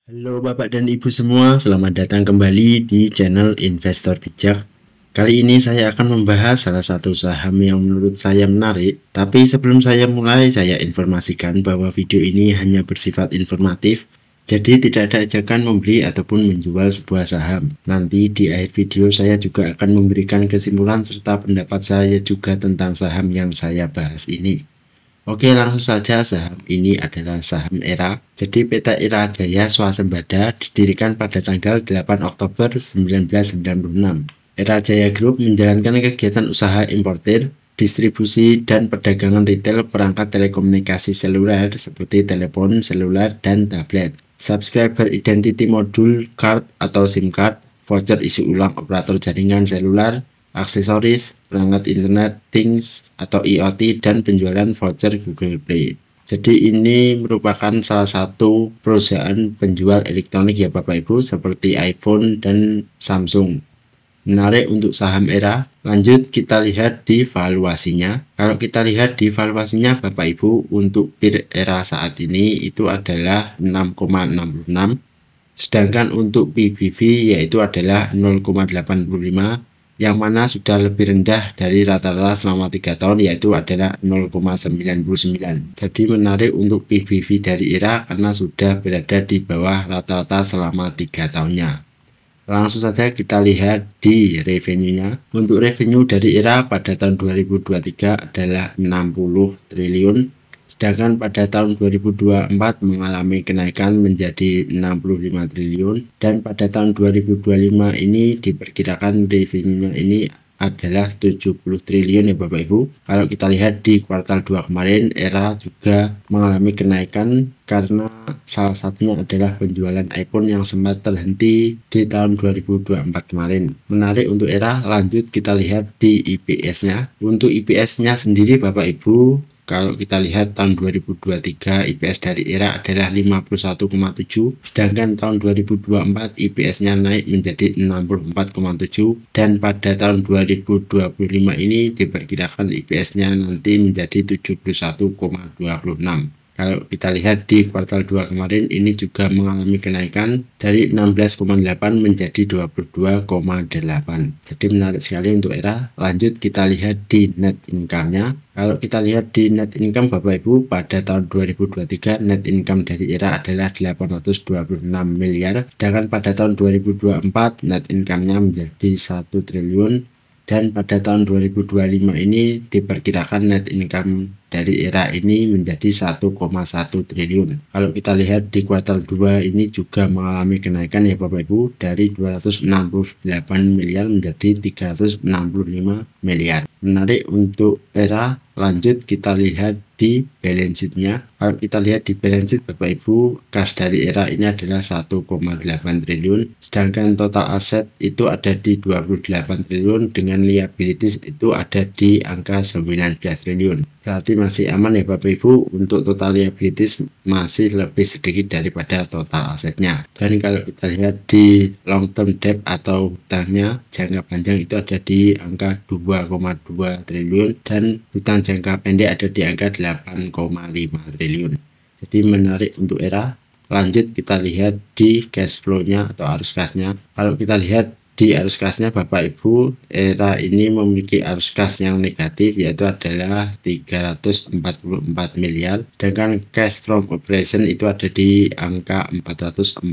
Halo Bapak dan Ibu semua, selamat datang kembali di channel Investor Bijak. Kali ini saya akan membahas salah satu saham yang menurut saya menarik. Tapi sebelum saya mulai, saya informasikan bahwa video ini hanya bersifat informatif. Jadi tidak ada ajakan membeli ataupun menjual sebuah saham. Nanti di akhir video saya juga akan memberikan kesimpulan serta pendapat saya juga tentang saham yang saya bahas ini. Oke, langsung saja. Saham ini adalah saham ERA. Jadi PT ERA Jaya Swasembada didirikan pada tanggal 8 Oktober 1996. ERA Jaya Group menjalankan kegiatan usaha importir, distribusi, dan perdagangan retail perangkat telekomunikasi seluler seperti telepon, seluler, dan tablet. Subscriber Identity Module Card atau SIM card, voucher isi ulang operator jaringan seluler, aksesoris, perangkat internet things atau IoT, dan penjualan voucher Google Play. Jadi ini merupakan salah satu perusahaan penjual elektronik ya Bapak Ibu, seperti iPhone dan Samsung. Menarik untuk saham ERA. Lanjut kita lihat di valuasinya. Kalau kita lihat di valuasinya Bapak Ibu, untuk PIR ERA saat ini itu adalah 6,66. Sedangkan untuk PBV yaitu adalah 0,85, yang mana sudah lebih rendah dari rata-rata selama 3 tahun yaitu adalah 0,99. Jadi menarik untuk PBV dari ERA karena sudah berada di bawah rata-rata selama 3 tahunnya. Langsung saja kita lihat di revenue-nya. Untuk revenue dari ERA pada tahun 2023 adalah 60 triliun. Sedangkan pada tahun 2024 mengalami kenaikan menjadi 65 triliun, dan pada tahun 2025 ini diperkirakan revenue-nya ini adalah 70 triliun ya Bapak Ibu. Kalau kita lihat di kuartal 2 kemarin, ERA juga mengalami kenaikan karena salah satunya adalah penjualan iPhone yang sempat terhenti di tahun 2024 kemarin. Menarik untuk ERA. Lanjut kita lihat di IPS-nya. Untuk IPS-nya sendiri Bapak Ibu, kalau kita lihat tahun 2023 IPS dari ERA adalah 51,7, sedangkan tahun 2024 IPS-nya naik menjadi 64,7, dan pada tahun 2025 ini diperkirakan IPS-nya nanti menjadi 71,26. Kalau kita lihat di kuartal 2 kemarin ini juga mengalami kenaikan dari 16,8 menjadi 22,8. Jadi menarik sekali untuk ERA. Lanjut kita lihat di net income-nya. Kalau kita lihat di net income Bapak Ibu, pada tahun 2023 net income dari ERA adalah 826 miliar, sedangkan pada tahun 2024 net income-nya menjadi 1 triliun, dan pada tahun 2025 ini diperkirakan net income dari ERA ini menjadi 1,1 triliun. Kalau kita lihat di kuartal 2 ini juga mengalami kenaikan ya Bapak Ibu, dari 268 miliar menjadi 365 miliar. Menarik untuk ERA. Lanjut kita lihat di balance sheet-nya. Kalau kita lihat di balance sheet Bapak Ibu, kas dari ERA ini adalah 1,8 triliun, sedangkan total aset itu ada di 28 triliun, dengan liabilities itu ada di angka 19 triliun. Berarti masih aman ya Bapak Ibu. Untuk total liabilities masih lebih sedikit daripada total asetnya. Dan kalau kita lihat di long term debt atau hutangnya jangka panjang itu ada di angka 2,2 triliun, dan hutang jangka pendek ada di angka 8,5 triliun. Jadi menarik untuk ERA. Lanjut kita lihat di cash flow-nya atau arus kasnya. Kalau kita lihat di arus kasnya Bapak Ibu, ERA ini memiliki arus kas yang negatif yaitu adalah 344 miliar, dengan cash from operation itu ada di angka 445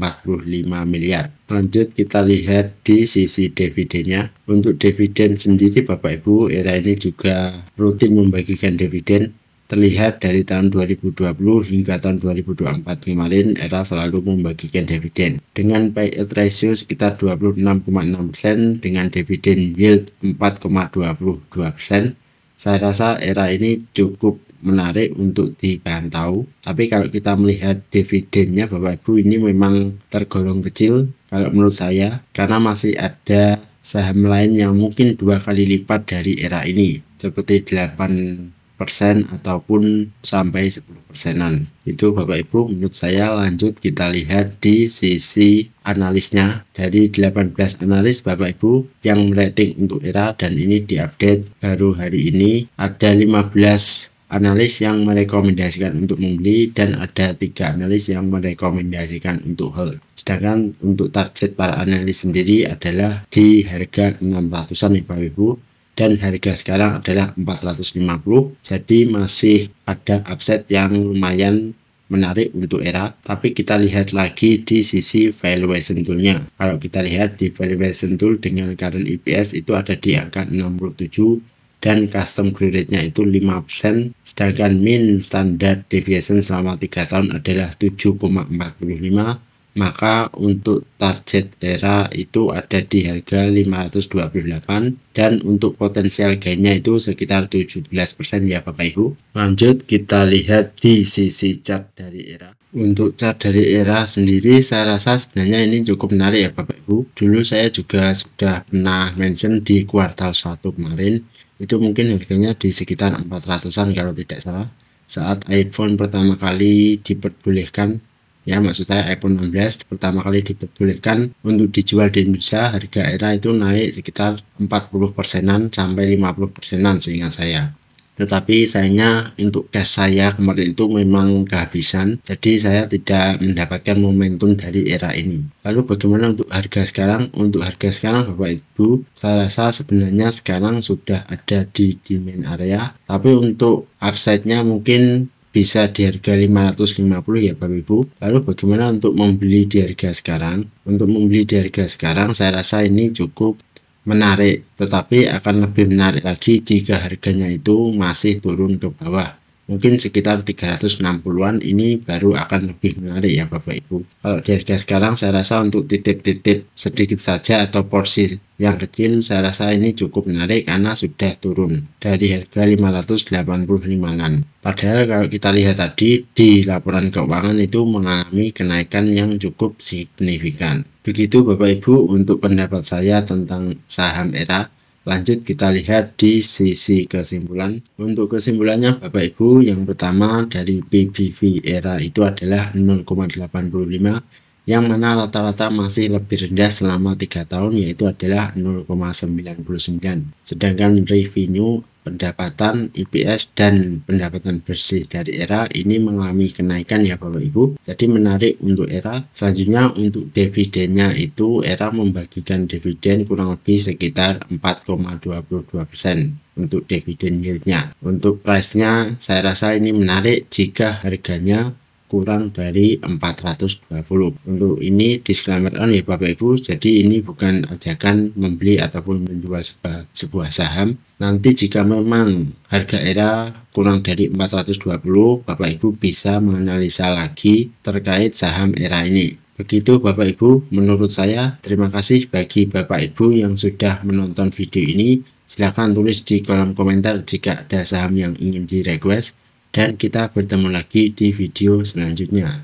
miliar. Lanjut kita lihat di sisi dividennya. Untuk dividen sendiri Bapak Ibu, ERA ini juga rutin membagikan dividen. Terlihat dari tahun 2020 hingga tahun 2024 kemarin, ERA selalu membagikan dividen dengan payout ratio sekitar 26,6% dengan dividen yield 4,22%. Saya rasa ERA ini cukup menarik untuk dipantau. Tapi kalau kita melihat dividennya Bapak Ibu, ini memang tergolong kecil kalau menurut saya, karena masih ada saham lain yang mungkin 2 kali lipat dari ERA ini, seperti 8% ataupun sampai 10%-an. Itu Bapak Ibu menurut saya. Lanjut kita lihat di sisi analisnya. Dari 18 analis Bapak Ibu yang merating untuk ERA, dan ini diupdate baru hari ini, ada 15 analis yang merekomendasikan untuk membeli dan ada 3 analis yang merekomendasikan untuk hold. Sedangkan untuk target para analis sendiri adalah di harga 600-an ya Bapak Ibu, dan harga sekarang adalah 450, jadi masih ada upside yang lumayan menarik untuk ERA. Tapi kita lihat lagi di sisi valuation toolnya. Kalau kita lihat di valuation tool dengan current EPS itu ada di angka 67 dan custom growth rate-nya itu 5%, sedangkan mean standard deviation selama 3 tahun adalah 7,45. Maka untuk target ERA itu ada di harga 528 dan untuk potensial gainnya itu sekitar 17% ya Bapak Ibu. Lanjut kita lihat di sisi chart dari ERA. Untuk chart dari ERA sendiri saya rasa sebenarnya ini cukup menarik ya Bapak Ibu. Dulu saya juga sudah pernah mention di kuartal 1 kemarin, itu mungkin harganya di sekitar 400-an kalau tidak salah, saat iPhone pertama kali diperbolehkan. Ya, maksud saya iPhone 16 pertama kali diperbolehkan untuk dijual di Indonesia, harga ERA itu naik sekitar 40%-an sampai 50%-an seingat saya. Tetapi sayangnya untuk cash saya kemarin itu memang kehabisan, jadi saya tidak mendapatkan momentum dari ERA ini. Lalu bagaimana untuk harga sekarang? Untuk harga sekarang Bapak Ibu, saya rasa sebenarnya sekarang sudah ada di demand area, tapi untuk upside-nya mungkin bisa di harga 550 ya Bapak Ibu. Lalu bagaimana untuk membeli di harga sekarang? Untuk membeli di harga sekarang saya rasa ini cukup menarik, tetapi akan lebih menarik lagi jika harganya itu masih turun ke bawah. Mungkin sekitar 360-an ini baru akan lebih menarik ya Bapak Ibu. Kalau di harga sekarang saya rasa untuk titip-titip sedikit saja atau porsi yang kecil saya rasa ini cukup menarik karena sudah turun dari harga 585-an. Padahal kalau kita lihat tadi di laporan keuangan itu mengalami kenaikan yang cukup signifikan. Begitu Bapak Ibu untuk pendapat saya tentang saham ERA. Lanjut kita lihat di sisi kesimpulan. Untuk kesimpulannya Bapak Ibu, yang pertama dari PBV ERA itu adalah 0,85, yang mana rata-rata masih lebih rendah selama 3 tahun yaitu adalah 0,99. Sedangkan revenue, pendapatan, EPS, dan pendapatan bersih dari ERA ini mengalami kenaikan ya Bapak Ibu. Jadi menarik untuk ERA. Selanjutnya untuk dividennya itu ERA membagikan dividen kurang lebih sekitar 4,22% untuk dividen yieldnya. Untuk price-nya saya rasa ini menarik jika harganya kurang dari 420. Untuk ini disclaimer on ya Bapak Ibu, jadi ini bukan ajakan membeli ataupun menjual sebuah saham. Nanti jika memang harga ERA kurang dari 420, Bapak Ibu bisa menganalisa lagi terkait saham ERA ini. Begitu Bapak Ibu, menurut saya. Terima kasih bagi Bapak Ibu yang sudah menonton video ini. Silahkan tulis di kolom komentar jika ada saham yang ingin di request. Dan kita bertemu lagi di video selanjutnya.